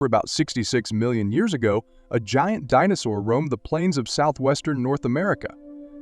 About 66 million years ago, a giant dinosaur roamed the plains of southwestern North America.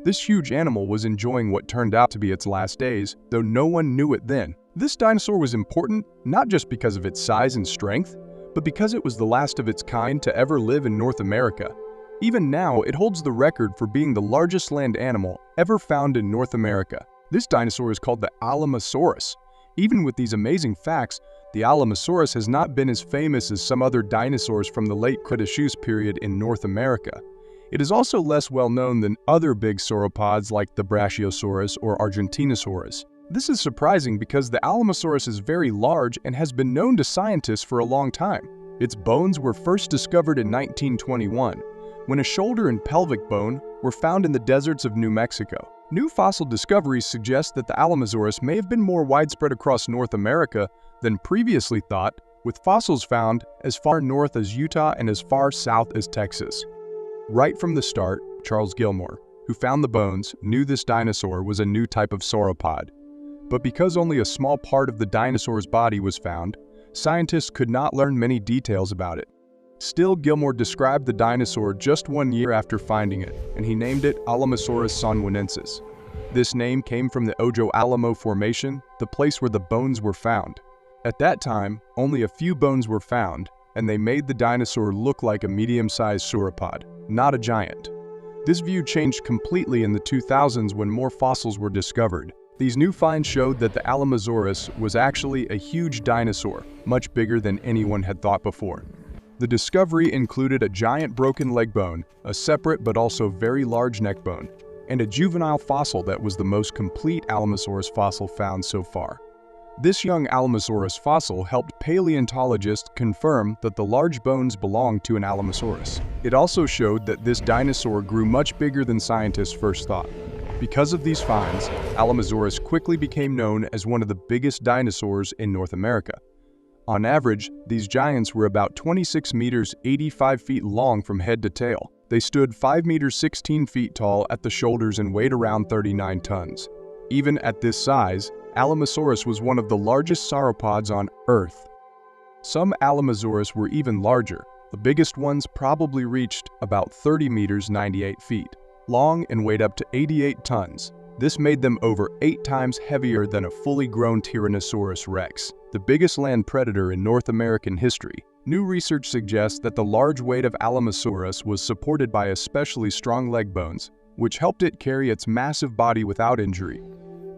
This huge animal was enjoying what turned out to be its last days, though no one knew it then. This dinosaur was important not just because of its size and strength, but because it was the last of its kind to ever live in North America. Even now, it holds the record for being the largest land animal ever found in North America. This dinosaur is called the Alamosaurus. Even with these amazing facts, the Alamosaurus has not been as famous as some other dinosaurs from the Late Cretaceous period in North America. It is also less well known than other big sauropods like the Brachiosaurus or Argentinosaurus. This is surprising because the Alamosaurus is very large and has been known to scientists for a long time. Its bones were first discovered in 1921, when a shoulder and pelvic bone were found in the deserts of New Mexico. New fossil discoveries suggest that the Alamosaurus may have been more widespread across North America than previously thought, with fossils found as far north as Utah and as far south as Texas. Right from the start, Charles Gilmore, who found the bones, knew this dinosaur was a new type of sauropod. But because only a small part of the dinosaur's body was found, scientists could not learn many details about it. Still, Gilmore described the dinosaur just 1 year after finding it, and he named it Alamosaurus sonwinensis. This name came from the Ojo Alamo Formation, the place where the bones were found. At that time, only a few bones were found, and they made the dinosaur look like a medium-sized sauropod, not a giant. This view changed completely in the 2000s when more fossils were discovered. These new finds showed that the Alamosaurus was actually a huge dinosaur, much bigger than anyone had thought before. The discovery included a giant broken leg bone, a separate but also very large neck bone, and a juvenile fossil that was the most complete Alamosaurus fossil found so far. This young Alamosaurus fossil helped paleontologists confirm that the large bones belonged to an Alamosaurus. It also showed that this dinosaur grew much bigger than scientists first thought. Because of these finds, Alamosaurus quickly became known as one of the biggest dinosaurs in North America. On average, these giants were about 26 meters 85 feet long from head to tail. They stood 5 meters 16 feet tall at the shoulders and weighed around 39 tons. Even at this size, Alamosaurus was one of the largest sauropods on Earth. Some Alamosaurus were even larger. The biggest ones probably reached about 30 meters 98 feet long and weighed up to 88 tons. This made them over 8 times heavier than a fully grown Tyrannosaurus rex, the biggest land predator in North American history. New research suggests that the large weight of Alamosaurus was supported by especially strong leg bones, which helped it carry its massive body without injury.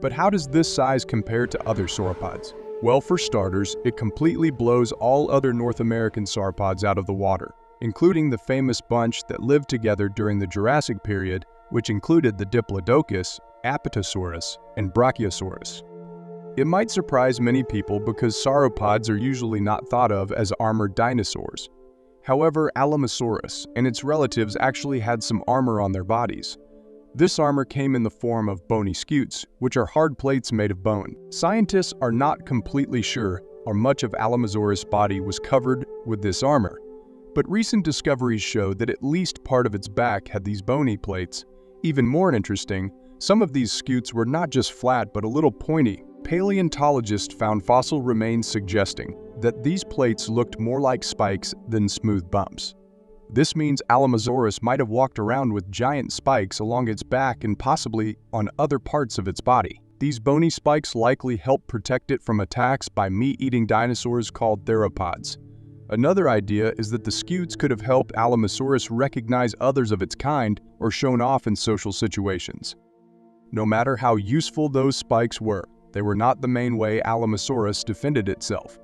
But how does this size compare to other sauropods? Well, for starters, it completely blows all other North American sauropods out of the water, including the famous bunch that lived together during the Jurassic period, which included the Diplodocus, Apatosaurus, and Brachiosaurus. It might surprise many people because sauropods are usually not thought of as armored dinosaurs. However, Alamosaurus and its relatives actually had some armor on their bodies. This armor came in the form of bony scutes, which are hard plates made of bone. Scientists are not completely sure how much of Alamosaurus' body was covered with this armor, but recent discoveries show that at least part of its back had these bony plates. Even more interesting, some of these scutes were not just flat but a little pointy. Paleontologists found fossil remains suggesting that these plates looked more like spikes than smooth bumps. This means Alamosaurus might have walked around with giant spikes along its back and possibly on other parts of its body. These bony spikes likely helped protect it from attacks by meat-eating dinosaurs called theropods. Another idea is that the scutes could have helped Alamosaurus recognize others of its kind or shown off in social situations. No matter how useful those spikes were, they were not the main way Alamosaurus defended itself.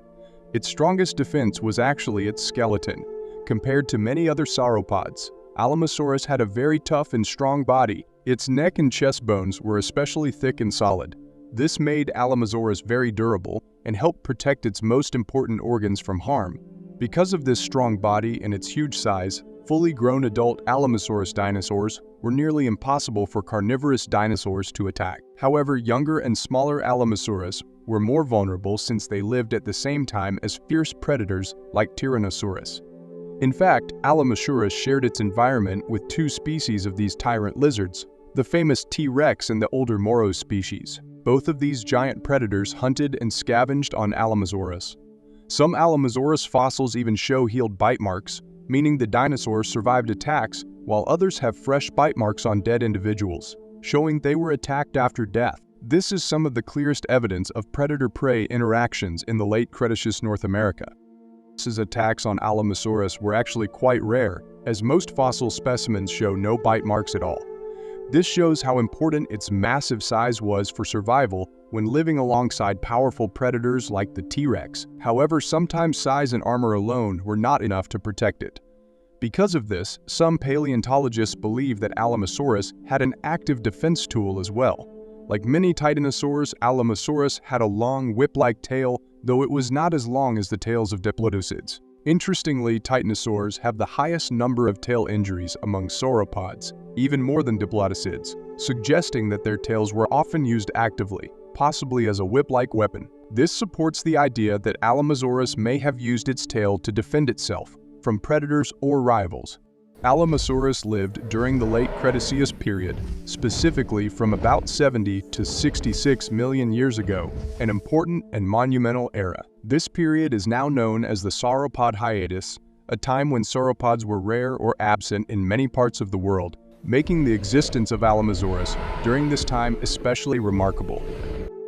Its strongest defense was actually its skeleton. Compared to many other sauropods, Alamosaurus had a very tough and strong body. Its neck and chest bones were especially thick and solid. This made Alamosaurus very durable and helped protect its most important organs from harm. Because of this strong body and its huge size, fully grown adult Alamosaurus dinosaurs were nearly impossible for carnivorous dinosaurs to attack. However, younger and smaller Alamosaurus were more vulnerable since they lived at the same time as fierce predators like Tyrannosaurus. In fact, Alamosaurus shared its environment with 2 species of these tyrant lizards, the famous T-Rex and the older Moros species. Both of these giant predators hunted and scavenged on Alamosaurus. Some Alamosaurus fossils even show healed bite marks, meaning the dinosaurs survived attacks, while others have fresh bite marks on dead individuals, showing they were attacked after death. This is some of the clearest evidence of predator-prey interactions in the late Cretaceous North America. These attacks on Alamosaurus were actually quite rare, as most fossil specimens show no bite marks at all. This shows how important its massive size was for survival when living alongside powerful predators like the T-Rex. However, sometimes size and armor alone were not enough to protect it. Because of this, some paleontologists believe that Alamosaurus had an active defense tool as well. Like many Titanosaurs, Alamosaurus had a long whip-like tail, though it was not as long as the tails of diplodocids. Interestingly, Titanosaurs have the highest number of tail injuries among sauropods, even more than diplodocids, suggesting that their tails were often used actively, possibly as a whip-like weapon. This supports the idea that Alamosaurus may have used its tail to defend itself from predators or rivals. Alamosaurus lived during the Late Cretaceous period, specifically from about 70 to 66 million years ago, an important and monumental era. This period is now known as the sauropod hiatus, a time when sauropods were rare or absent in many parts of the world, making the existence of Alamosaurus during this time especially remarkable.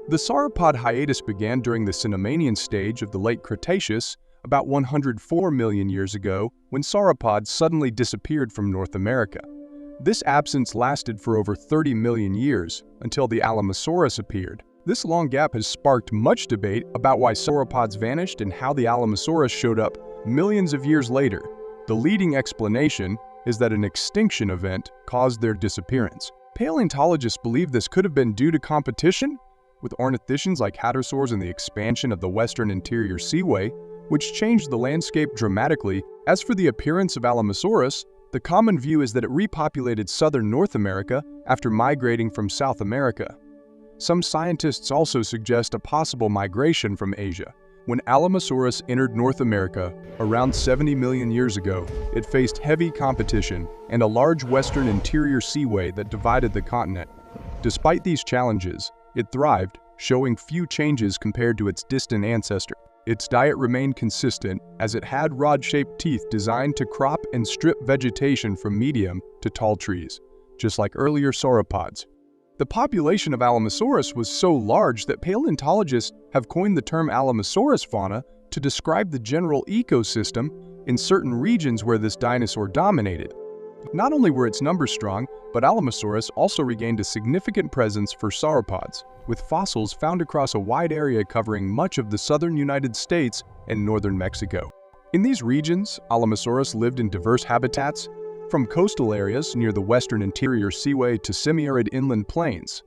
The sauropod hiatus began during the Cenomanian stage of the Late Cretaceous, about 104 million years ago, when sauropods suddenly disappeared from North America. This absence lasted for over 30 million years, until the Alamosaurus appeared. This long gap has sparked much debate about why sauropods vanished and how the Alamosaurus showed up millions of years later. The leading explanation is that an extinction event caused their disappearance. Paleontologists believe this could have been due to competition, with ornithischians like hadrosaurs and the expansion of the western interior seaway, which changed the landscape dramatically. As for the appearance of Alamosaurus, the common view is that it repopulated southern North America after migrating from South America. Some scientists also suggest a possible migration from Asia. When Alamosaurus entered North America around 70 million years ago, it faced heavy competition and a large western interior seaway that divided the continent. Despite these challenges, it thrived, showing few changes compared to its distant ancestor. Its diet remained consistent as it had rod-shaped teeth designed to crop and strip vegetation from medium to tall trees, just like earlier sauropods. The population of Alamosaurus was so large that paleontologists have coined the term Alamosaurus fauna to describe the general ecosystem in certain regions where this dinosaur dominated. Not only were its numbers strong, but Alamosaurus also regained a significant presence for sauropods, with fossils found across a wide area covering much of the southern United States and northern Mexico. In these regions, Alamosaurus lived in diverse habitats, from coastal areas near the western interior seaway to semi-arid inland plains.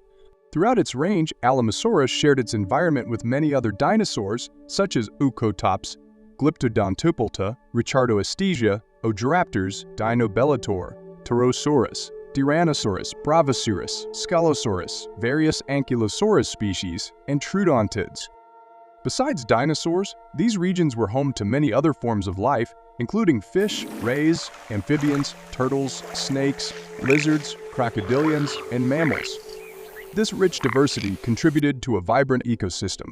Throughout its range, Alamosaurus shared its environment with many other dinosaurs, such as Eucotops, Glyptodontopulta, Richardoestesia, Oviraptors, Dinobellator, Pterosaurus, Tyrannosaurus, Bravosaurus, Scalosaurus, various Ankylosaurus species, and Troodontids. Besides dinosaurs, these regions were home to many other forms of life, including fish, rays, amphibians, turtles, snakes, lizards, crocodilians, and mammals. This rich diversity contributed to a vibrant ecosystem.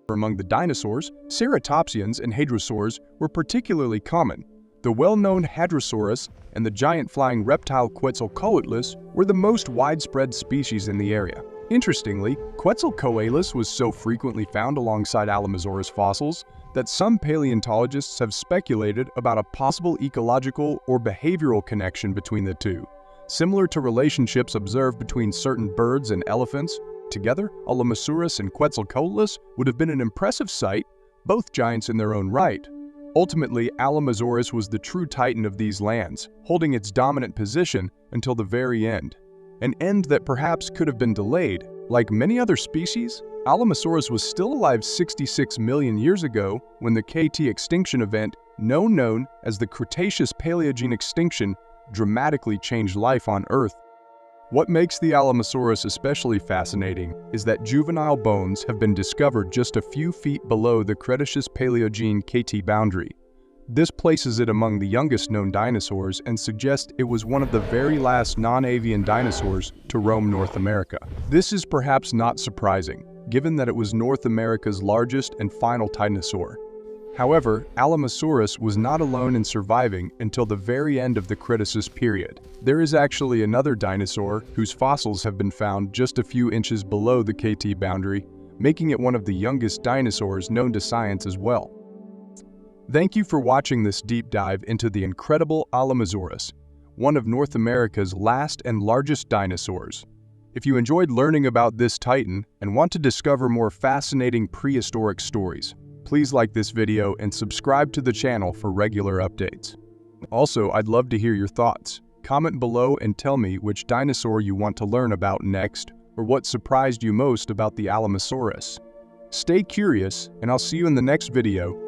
Among the dinosaurs, ceratopsians and hadrosaurs were particularly common. The well-known Hadrosaurus and the giant flying reptile Quetzalcoatlus were the most widespread species in the area. Interestingly, Quetzalcoatlus was so frequently found alongside Alamosaurus fossils that some paleontologists have speculated about a possible ecological or behavioral connection between the two. Similar to relationships observed between certain birds and elephants, together, Alamosaurus and Quetzalcoatlus would have been an impressive sight, both giants in their own right. Ultimately, Alamosaurus was the true titan of these lands, holding its dominant position until the very end. An end that perhaps could have been delayed. Like many other species, Alamosaurus was still alive 66 million years ago when the KT extinction event, known as the Cretaceous Paleogene extinction, dramatically changed life on Earth. What makes the Alamosaurus especially fascinating is that juvenile bones have been discovered just a few feet below the Cretaceous Paleogene KT boundary. This places it among the youngest known dinosaurs and suggests it was one of the very last non-avian dinosaurs to roam North America. This is perhaps not surprising, given that it was North America's largest and final titanosaur. However, Alamosaurus was not alone in surviving until the very end of the Cretaceous period. There is actually another dinosaur whose fossils have been found just a few inches below the KT boundary, making it one of the youngest dinosaurs known to science as well. Thank you for watching this deep dive into the incredible Alamosaurus, one of North America's last and largest dinosaurs. If you enjoyed learning about this titan and want to discover more fascinating prehistoric stories, please like this video and subscribe to the channel for regular updates. Also, I'd love to hear your thoughts. Comment below and tell me which dinosaur you want to learn about next, or what surprised you most about the Alamosaurus. Stay curious, and I'll see you in the next video.